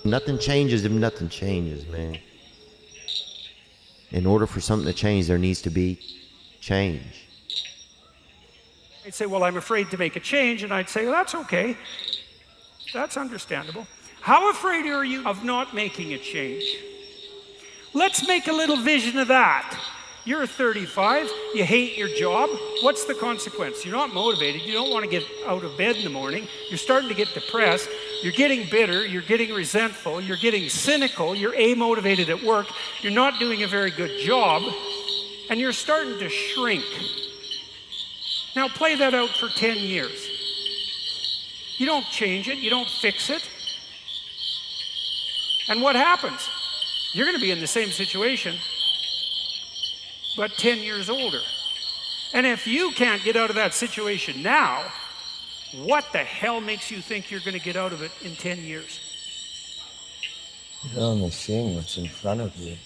Nothing changes if nothing changes, man. In order for something to change, there needs to be change. I'd say, well, I'm afraid to make a change, and I'd say, well, that's okay. That's understandable. How afraid are you of not making a change? Let's make a little vision of that. You're 35, you hate your job. What's the consequence? You're not motivated, you don't want to get out of bed in the morning, you're starting to get depressed, you're getting bitter, you're getting resentful, you're getting cynical, you're amotivated at work, you're not doing a very good job, and you're starting to shrink. Now play that out for 10 years. You don't change it, you don't fix it. And what happens? You're going to be in the same situation, but 10 years older. And if you can't get out of that situation now, what the hell makes you think you're going to get out of it in 10 years? You're only seeing what's in front of you.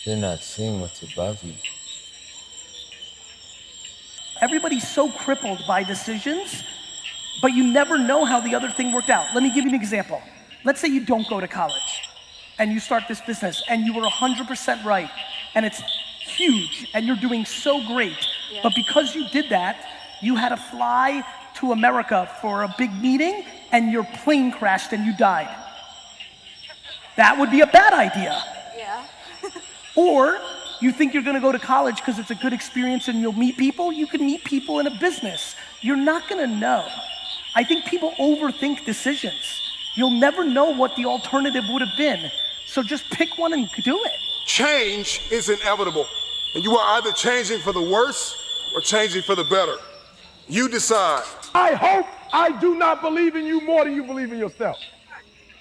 You're not seeing what's above you. Everybody's so crippled by decisions, but you never know how the other thing worked out. Let me give you an example. Let's say you don't go to college and you start this business and you were 100% right and it's huge and you're doing so great. Yeah. But because you did that, you had to fly to America for a big meeting and your plane crashed and you died. That would be a bad idea. Yeah. Or you think you're gonna go to college because it's a good experience and you'll meet people. You can meet people in a business. You're not gonna know. I think people overthink decisions. You'll never know what the alternative would have been. So just pick one and do it. Change is inevitable. And you are either changing for the worse or changing for the better. You decide. I hope I do not believe in you more than you believe in yourself.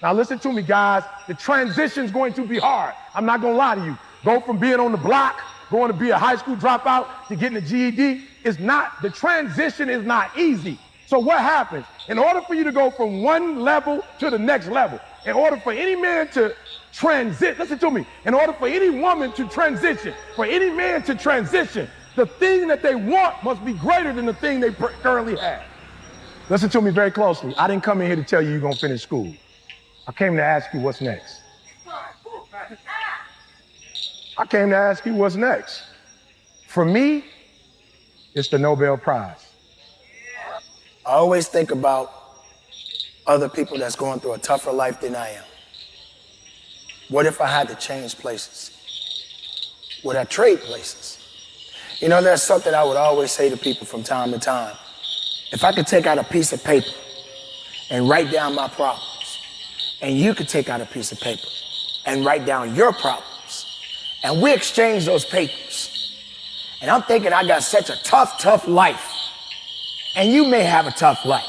Now listen to me, guys. The transition's going to be hard. I'm not gonna lie to you. Go from being on the block, going to be a high school dropout, to getting a GED, the transition is not easy. So what happens? In order for you to go from one level to the next level, in order for any man to transit, listen to me, in order for any woman to transition, for any man to transition, the thing that they want must be greater than the thing they currently have. Listen to me very closely. I didn't come in here to tell you you're gonna finish school. I came to ask you what's next. I came to ask you what's next. For me, it's the Nobel Prize. I always think about other people that's going through a tougher life than I am. What if I had to change places? Would I trade places? You know, there's something I would always say to people from time to time. If I could take out a piece of paper and write down my problems, and you could take out a piece of paper and write down your problems, and we exchange those papers, and I'm thinking I got such a tough life, and you may have a tough life,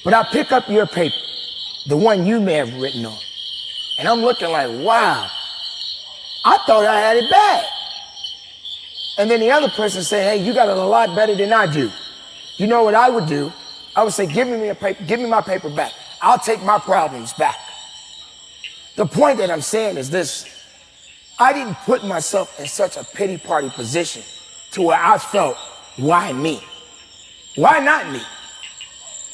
but I pick up your paper, the one you may have written on, and I'm looking like, wow, I thought I had it bad. And then the other person say, hey, you got it a lot better than I do. You know what I would do? I would say, give me my paper back. I'll take my problems back. The point that I'm saying is this: I didn't put myself in such a pity party position to where I felt, why me? Why not me?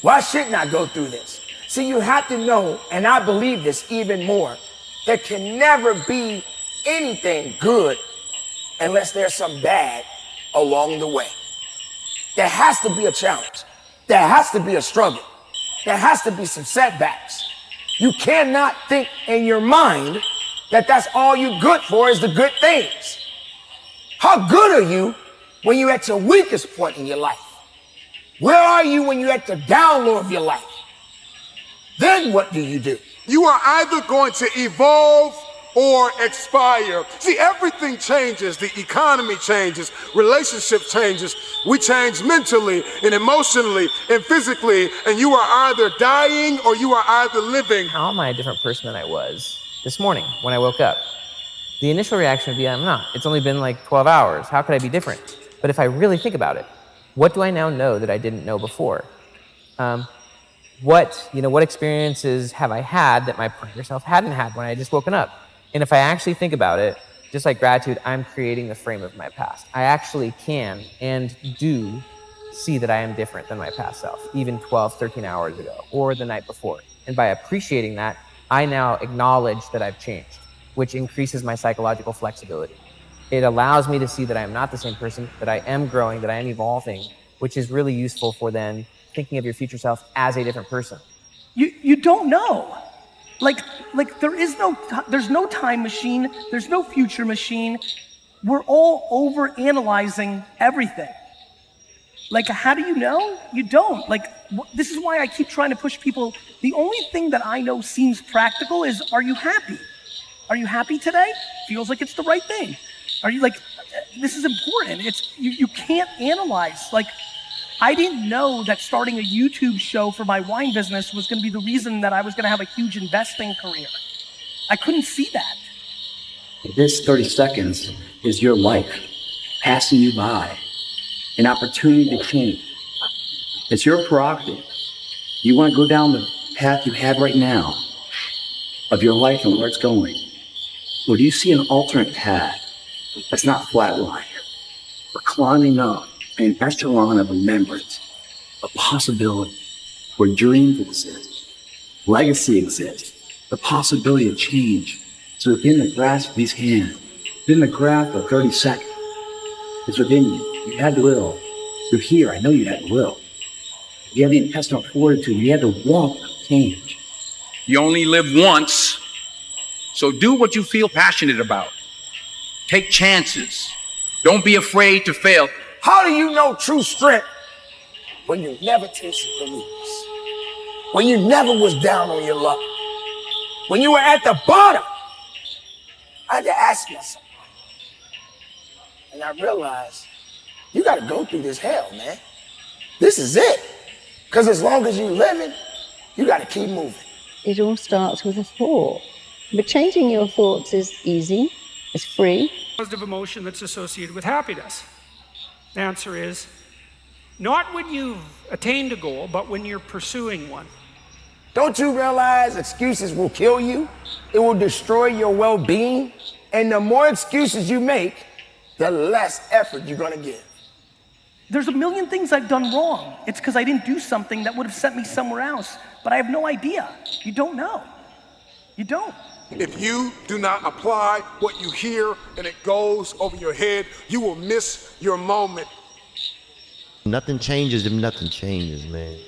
Why shouldn't I go through this? See, you have to know, and I believe this even more, there can never be anything good unless there's some bad along the way. There has to be a challenge. There has to be a struggle. There has to be some setbacks. You cannot think in your mind that that's all you're good for is the good things. How good are you when you're at your weakest point in your life? Where are you when you're at the down low of your life? Then what do? You are either going to evolve or expire. See, everything changes. The economy changes, relationship changes. We change mentally and emotionally and physically, and you are either dying or you are either living. How am I a different person than I was this morning when I woke up? The initial reaction would be, I'm not. It's only been like 12 hours. How could I be different? But if I really think about it, what do I now know that I didn't know before? What experiences have I had that my prior self hadn't had when I had just woken up? And if I actually think about it, just like gratitude, I'm creating the frame of my past. I actually can and do see that I am different than my past self, even 12, 13 hours ago, or the night before. And by appreciating that, I now acknowledge that I've changed, which increases my psychological flexibility. It allows me to see that I am not the same person, that I am growing, that I am evolving, which is really useful for then thinking of your future self as a different person. You don't know. Like there's no time machine, there's no future machine. We're all over analyzing everything. Like, how do you know? You don't. Like, this is why I keep trying to push people. The only thing that I know seems practical is, are you happy? Are you happy today? Feels like it's the right thing. Are you like, this is important. You can't analyze. Like, I didn't know that starting a YouTube show for my wine business was going to be the reason that I was going to have a huge investing career. I couldn't see that. This 30 seconds is your life passing you by, an opportunity to change. It's your prerogative. You want to go down the path you have right now of your life and where it's going. Or do you see an alternate path that's not flatline? We're climbing up an echelon of remembrance, a possibility where dreams exist, legacy exists, the possibility of change. So within the grasp of these hands, within the grasp of 30 seconds, it's within you. You had the will. You're here. I know you had the will. You have the intestinal fortitude. You had the want of change. You only live once, so do what you feel passionate about. Take chances. Don't be afraid to fail. How do you know true strength when you never tasted the leaves? When you never was down on your luck? When you were at the bottom? I had to ask myself. And I realized, you got to go through this hell, man. This is it. Because as long as you're living, you got to keep moving. It all starts with a thought. But changing your thoughts is easy, it's free. Positive emotion that's associated with happiness. The answer is, not when you've attained a goal, but when you're pursuing one. Don't you realize excuses will kill you? It will destroy your well-being. And the more excuses you make, the less effort you're going to give. There's a million things I've done wrong. It's because I didn't do something that would have sent me somewhere else. But I have no idea. You don't know. You don't. If you do not apply what you hear and it goes over your head, you will miss your moment. Nothing changes if nothing changes, man.